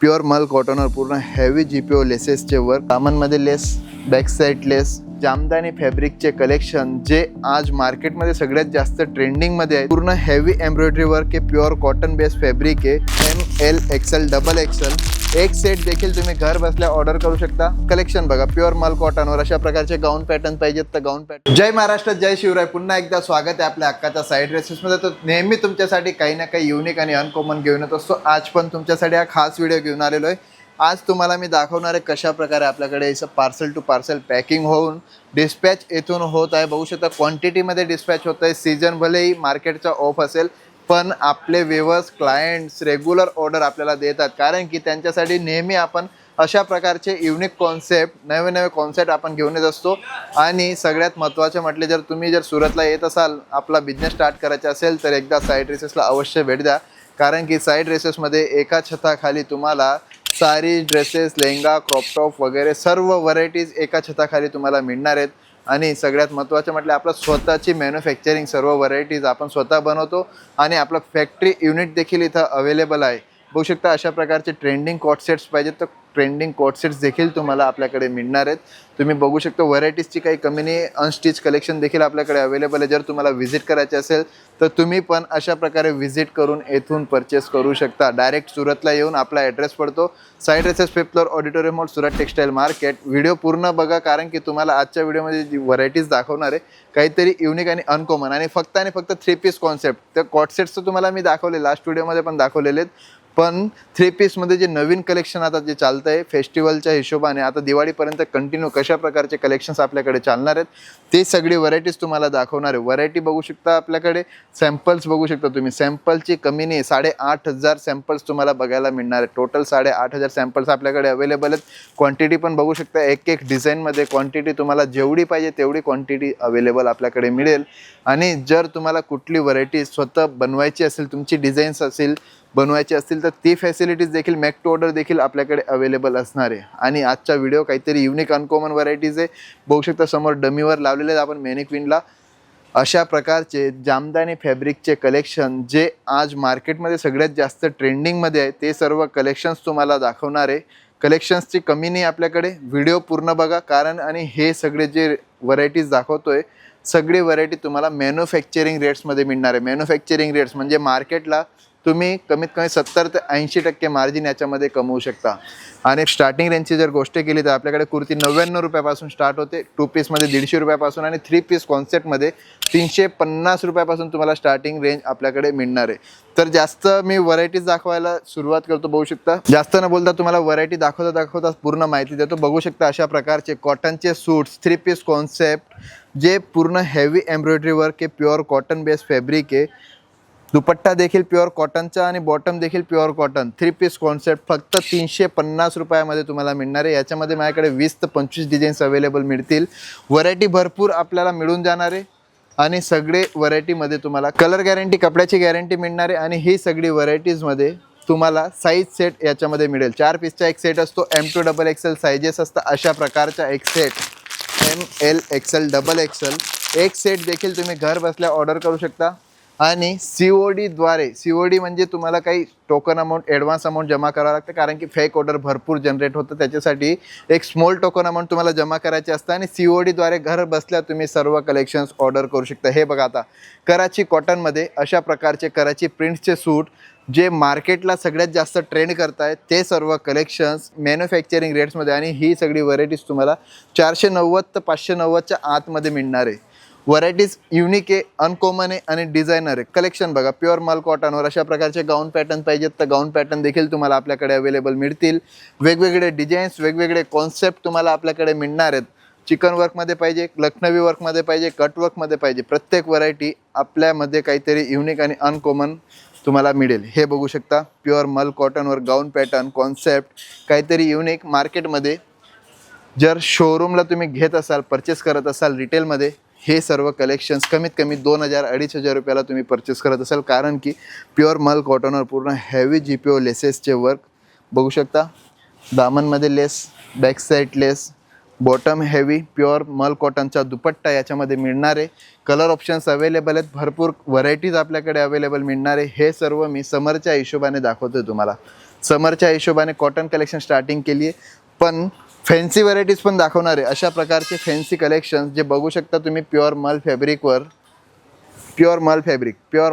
Pure मल कॉटनवर पूर्ण heavy GPO लेसेसचे work, दामनमध्ये लेस, back side लेस, jamdani फॅब्रिकचे collection जे आज मार्केटमध्ये सगळ्यात जास्त ट्रेंडिंगमध्ये आहे. पूर्ण हेवी एम्ब्रॉयडरी वर्क आहे, प्युअर कॉटन बेस फॅब्रिक आहे. ML XL डबल XL एक सेट देखील तुम्ही घर बसल्या ऑर्डर करू शकता. कलेक्शन बघा, प्युअर मल कॉटनवर अशा प्रकारचे गाऊन पॅटर्न पाहिजेत तर गाऊन पॅटर्न. जय महाराष्ट्र, जय शिवराय. पुन्हा एकदा स्वागत आहे आपल्या हक्काच्या साईड ड्रेसेसमध्ये. तर नेहमी तुमच्यासाठी काही ना काही युनिक आणि अनकॉमन घेऊन येत असतो. आज पण तुमच्यासाठी हा खास व्हिडिओ घेऊन आलेलो आहे. आज तुम्हाला मी दाखवणार आहे कशा प्रकारे आपल्याकडे असं पार्सल टू पार्सल पॅकिंग होऊन डिस्पॅच येथून होत आहे. बघू शकता क्वांटिटीमध्ये डिस्पॅच होत आहे. सीझन भलेही मार्केटचा ऑफ असेल पण आपले व्ह्युअर्स, क्लायंट्स रेग्युलर ऑर्डर आपल्याला देतात, कारण की त्यांच्यासाठी नेहमी आपण अशा प्रकारचे युनिक कॉन्सेप्ट, नवे नवे कॉन्सेप्ट आपण घेऊन येत असतो. आणि सगळ्यात महत्त्वाचे म्हटले, जर तुम्ही सुरतला येत असाल, आपला बिझनेस स्टार्ट करायचा असेल तर एकदा साईड ड्रेसेसला अवश्य भेट द्या. कारण की साईड ड्रेसेसमध्ये एका छताखाली तुम्हाला सारी ड्रेसेस, लेहंगा, क्रॉप टॉप वगैरे सर्व व्हरायटीज एका छताखाली तुम्हाला मिळणार आहेत. आणि सगळ्यात महत्त्वाचं म्हटलं, आपलं स्वतःची मॅन्युफॅक्चरिंग, सर्व व्हरायटीज आपण स्वतः बनवतो आणि आपलं फॅक्टरी युनिट देखील इथं अवेलेबल आहे. बघू शकता अशा प्रकारचे ट्रेंडिंग कॉट सेट्स पाहिजेत तर ट्रेंडिंग कॉट सेट्स देखील तुम्हाला आपल्याकडे मिळणार आहेत. तुम्ही बघू शकता व्हरायटीजची काही कमी नाही. अनस्टिच कलेक्शन देखील आपल्याकडे अवेलेबल आहे. जर तुम्हाला व्हिजिट करायचे असेल तर तुम्ही पण अशा प्रकारे व्हिजिट करून येथून परचेस करू शकता. डायरेक्ट सुरतला येऊन आपला ॲड्रेस पडतो, side dresses, 5th floor, auditorium mall, Surat textile market. Video पूर्ण बघा, कारण की तुम्हाला आजच्या व्हिडिओमध्ये जी व्हरायटीज दाखवणार आहे काहीतरी युनिक आणि अनकॉमन आणि फक्त 3 पीस कॉन्सेप्ट. त्या कॉट सेट्सचं तुम्हाला मी दाखवले, लास्ट व्हिडिओमध्ये पण दाखवलेले आहेत. पण 3 पीसमध्ये जे नवीन कलेक्शन आता जे चालतं आहे फेस्टिवलच्या हिशोबाने, आता दिवाळीपर्यंत कंटिन्यू कशा प्रकारचे कलेक्शन्स आपल्याकडे चालणार आहेत ते सगळी व्हरायटीज तुम्हाला दाखवणार आहे. व्हरायटी बघू शकता, आपल्याकडे सॅम्पल्स बघू शकता तुम्ही. सॅम्पलची कमी नाही, 8,500 सॅम्पल्स तुम्हाला बघायला मिळणार आहे. टोटल 8,500 सॅम्पल्स आपल्याकडे अवेलेबल आहेत. क्वांटिटी पण बघू शकता, एक डिझाईनमध्ये क्वांटिटी तुम्हाला जेवढी पाहिजे तेवढी क्वांटिटी अवेलेबल आपल्याकडे मिळेल. आणि जर तुम्हाला कुठली व्हरायटी स्वतः बनवायची असेल, तुमची डिझाईन्स असेल बनवायचे असतील तर ती फॅसिलिटीज देखील, मेक टू ऑर्डर देखील आपल्याकडे अवेलेबल असणार आहे. आणि आजचा व्हिडिओ काहीतरी युनिक अनकॉमन व्हरायटीज आहे. बघू शकता समोर डमीवर लावलेले आहेत आपण मॅनिक्विनला. अशा प्रकारचे जामदानी फॅब्रिकचे कलेक्शन जे आज मार्केटमध्ये सगळ्यात जास्त ट्रेंडिंगमध्ये आहे ते सर्व कलेक्शन्स तुम्हाला दाखवणार आहे. कलेक्शन्सची कमी नाही आपल्याकडे. व्हिडिओ पूर्ण बघा, कारण आणि हे सगळे जे व्हरायटीज दाखवतोय सगळी व्हरायटी तुम्हाला मॅन्युफॅक्चरिंग रेट्समध्ये मिळणार आहे. मॅन्युफॅक्चरिंग रेट्स म्हणजे मार्केटला तुम्ही कमीत कमी 70 ते 80% मार्जिन याच्यामध्ये कमवू शकता. आणि स्टार्टिंग रेंजची जर गोष्ट केली तर आपल्याकडे कुर्ती 99 रुपयापासून स्टार्ट होते, 2 पीसमध्ये 150 रुपयापासून आणि 3 पीस कॉन्सेप्टमध्ये 350 रुपयापासून तुम्हाला स्टार्टिंग रेंज आपल्याकडे मिळणार आहे. तर जास्त मी व्हरायटीज दाखवायला सुरुवात करतो. बघू शकता, जास्त न बोलता तुम्हाला व्हरायटी दाखवता पूर्ण माहिती देतो. बघू शकता अशा प्रकारचे कॉटनचे सूट्स, 3 पीस कॉन्सेप्ट जे पूर्ण हेवी एम्ब्रॉयडरी वर्क आहे, प्युअर कॉटन बेस फॅब्रिक आहे. दुपट्टा देखील प्युअर कॉटनचा आणि बॉटम देखील प्युअर कॉटन. 3 पीस कॉन्सेप्ट फक्त 350 रुपयामध्ये तुम्हाला मिळणार आहे. याच्यामध्ये माझ्याकडे 20 ते 25 डिझाईन्स अवेलेबल मिळतील. व्हरायटी भरपूर आपल्याला मिळून जाणार आहे आणि सगळे व्हरायटीमध्ये तुम्हाला कलर गॅरंटी, कपड्याची गॅरंटी मिळणार आहे. आणि ही सगळी व्हरायटीजमध्ये तुम्हाला साईज सेट याच्यामध्ये मिळेल. 4 पीसचा एक सेट असतो, M2 डबल XL साईजेस असतात. अशा प्रकारचा एक set ML XL double XL एक सेट देखील तुम्ही घर बसल्या ऑर्डर करू शकता. आणि CODद्वारे, COD म्हणजे तुम्हाला काही टोकन अमाऊंट, ॲडव्हान्स अमाऊंट जमा करावं लागतं, कारण की फेक ऑर्डर भरपूर जनरेट होतं. त्याच्यासाठी एक स्मॉल टोकन अमाऊंट तुम्हाला जमा करायची असतं आणि CODद्वारे घर बसल्या तुम्ही सर्व कलेक्शन्स ऑर्डर करू शकता. हे बघा, आता कराची कॉटनमध्ये अशा प्रकारचे कराची प्रिंट्सचे सूट जे मार्केटला सगळ्यात जास्त ट्रेंड करत आहेत ते सर्व कलेक्शन्स मॅन्युफॅक्चरिंग रेट्समध्ये. आणि ही सगळी व्हरायटीज तुम्हाला 490 ते 590च्या आतमध्ये मिळणार आहे. व्हरायटीज युनिक आहे, अनकॉमन आहे आणि डिझायनर आहे. कलेक्शन बघा, प्युअर मल कॉटनवर अशा प्रकारचे गाऊन पॅटर्न पाहिजेत तर गाऊन पॅटर्न देखील तुम्हाला आपल्याकडे अवेलेबल मिळतील. वेगवेगळे डिझाईन्स, वेगवेगळे कॉन्सेप्ट तुम्हाला आपल्याकडे मिळणार आहेत. चिकन वर्कमध्ये पाहिजे, लखनवी वर्कमध्ये पाहिजे, कट वर्कमध्ये पाहिजे, प्रत्येक व्हरायटी आपल्यामध्ये काहीतरी युनिक आणि अनकॉमन तुम्हाला मिळेल. हे बघू शकता, प्युअर मल कॉटनवर गाऊन पॅटर्न कॉन्सेप्ट काहीतरी युनिक. मार्केटमध्ये जर शोरूमला तुम्ही घेत असाल, परचेस करत असाल रिटेलमध्ये, हे सर्व कलेक्शन्स कमीत कमी 2,000-2,500 रुपयाला तुम्ही परचेस करत असाल, कारण की प्युअर मल कॉटनवर पूर्ण हेवी जीपीओ लेसेसचे वर्क बघू शकता. दामनमध्ये लेस, बॅक साईड लेस, बॉटम हेवी प्युअर मल कॉटनचा दुपट्टा याच्यामध्ये मिळणार आहे. कलर ऑप्शन्स अवेलेबल आहेत, भरपूर व्हरायटीज आपल्याकडे अवेलेबल मिळणार आहे. हे सर्व मी समरच्या हिशोबाने दाखवतोय तुम्हाला. समरच्या हिशोबाने कॉटन कलेक्शन स्टार्टिंग केली आहे, पण फॅन्सी व्हरायटीज पण दाखवणार आहे. अशा प्रकारचे फॅन्सी कलेक्शन जे बघू शकता तुम्ही प्युअर मल फॅब्रिकवर, प्युअर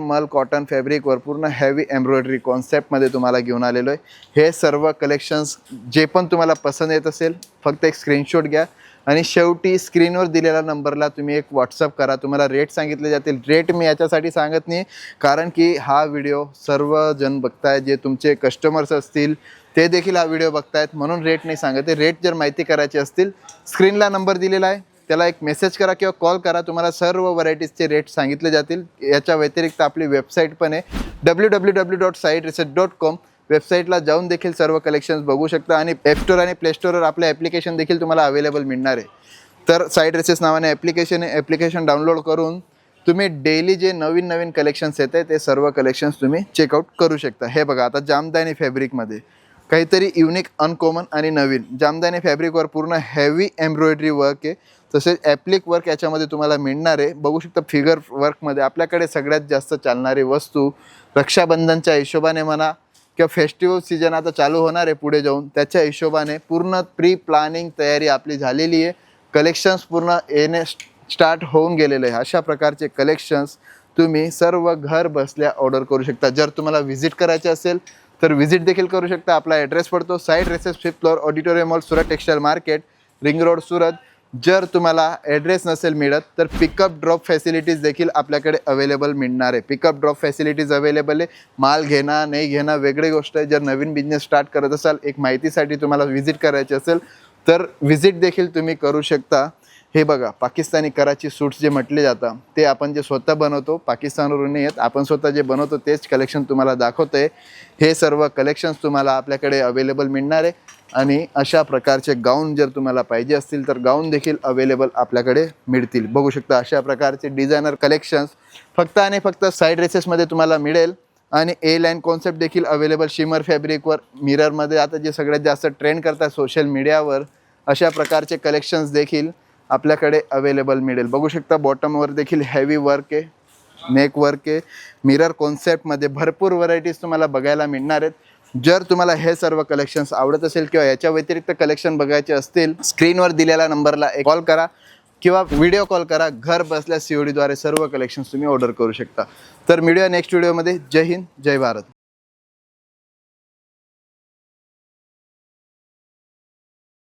मल कॉटन फॅब्रिकवर पूर्ण हेवी एम्ब्रॉयडरी कॉन्सेप्टमध्ये तुम्हाला घेऊन आलेलो आहे. हे सर्व कलेक्शन्स जे पण तुम्हाला पसंत येत असेल फक्त एक स्क्रीनशॉट घ्या आणि शेवटी स्क्रीनवर दिलेल्या नंबरला तुम्ही एक व्हॉट्सअप करा. तुम्हाला रेट सांगितले जातील. रेट मी याच्यासाठी सांगत नाही कारण की हा व्हिडिओ सर्वजण बघताय, जे तुमचे कस्टमर्स असतील ते देखील हा व्हिडिओ बघतायत, म्हणून रेट नाही सांगत आहे. रेट जर माहिती करायची असतील स्क्रीनला नंबर दिलेला आहे, त्याला एक मेसेज करा किंवा कॉल करा, तुम्हाला सर्व व्हरायटीजचे रेट सांगितले जातील. याच्या व्यतिरिक्त आपली वेबसाईट पण आहे www.sideresearch.com. वेबसाईटला जाऊन देखील सर्व कलेक्शन्स बघू शकता आणि ॲप स्टोअर आणि प्ले स्टोअरवर आपले ॲप्लिकेशन देखील तुम्हाला अवेलेबल मिळणार आहे. तर साईड ड्रेसेस नावाने ॲप्लिकेशन आहे. ॲप्लिकेशन डाउनलोड करून तुम्ही डेली जे नवीन कलेक्शन्स येत आहे ते सर्व कलेक्शन्स तुम्ही चेकआउट करू शकता. हे बघा, आता जामदानी फॅब्रिकमध्ये काहीतरी युनिक, अनकॉमन आणि नवीन जामदानी फॅब्रिकवर पूर्ण हेवी एम्ब्रॉयडरी वर्क आहे. तसेच ॲप्लिक वर्क याच्यामध्ये तुम्हाला मिळणार आहे. बघू शकता फिगर वर्कमध्ये आपल्याकडे सगळ्यात जास्त चालणारी वस्तू रक्षाबंधनच्या हिशोबाने म्हणा किंवा फेस्टिवल सीजन आता चालू होणार आहे पुढे जाऊन, त्याच्या हिशोबाने पूर्ण प्री प्लॅनिंग तयारी आपली झालेली आहे. कलेक्शन्स पूर्ण येणे स्टार्ट होऊन गेलेले आहे. अशा प्रकारचे कलेक्शन्स तुम्ही सर्व घर बसल्या ऑर्डर करू शकता. जर तुम्हाला व्हिजिट करायचे असेल तर व्हिजिट देखील करू शकता. आपला ॲड्रेस पडतो side dresses 5th floor, auditorium mall, Surat textile market, ring road, Surat. जर तुम्हाला ॲड्रेस नसेल मिळत तर पिकअप ड्रॉप फॅसिलिटीज देखील आपल्याकडे अवेलेबल मिळणार आहे. पिकअप ड्रॉप फॅसिलिटीज अवेलेबल आहे. माल घेणं नाही घेणं वेगळी गोष्ट आहे. जर नवीन बिझनेस स्टार्ट करत असाल, एक माहितीसाठी तुम्हाला व्हिजिट करायची असेल तर व्हिजिट देखील तुम्ही करू शकता. हे बघा, पाकिस्तानी कराची सूट्स जे म्हटले जातात ते आपण जे स्वतः बनवतो, पाकिस्तानवरून नाही येत, आपण स्वतः जे बनवतो तेच कलेक्शन तुम्हाला दाखवतो आहे. हे सर्व कलेक्शन्स तुम्हाला आपल्याकडे अवेलेबल मिळणार आहे. आणि अशा प्रकारचे गाऊन जर तुम्हाला पाहिजे असतील तर गाऊन देखील अवेलेबल आपल्याकडे मिळतील. बघू शकता अशा प्रकारचे डिझायनर कलेक्शन्स फक्त आणि फक्त साईड ड्रेसेसमध्ये तुम्हाला मिळेल. आणि ए लाईन कॉन्सेप्ट देखील अवेलेबल शिमर फॅब्रिकवर, मिररमध्ये आता जे सगळ्यात जास्त ट्रेंड करतात सोशल मीडियावर, अशा प्रकारचे कलेक्शन्स देखील आपल्याकडे अवेलेबल मिळेल. बघू शकता बॉटमवर देखील हेवी वर्क आहे, नेक वर्क आहे. मिरर कॉन्सेप्टमध्ये भरपूर व्हरायटीज तुम्हाला बघायला मिळणार आहेत. जर तुम्हाला हे सर्व कलेक्शन्स आवडत असेल किंवा याच्या व्यतिरिक्त कलेक्शन बघायचे असतील, स्क्रीनवर दिलेल्या नंबरला एक कॉल करा किंवा व्हिडिओ कॉल करा. घर बसल्या CODद्वारे सर्व कलेक्शन्स तुम्ही ऑर्डर करू शकता. तर मिळूया नेक्स्ट व्हिडिओमध्ये. जय हिंद, जय भारत.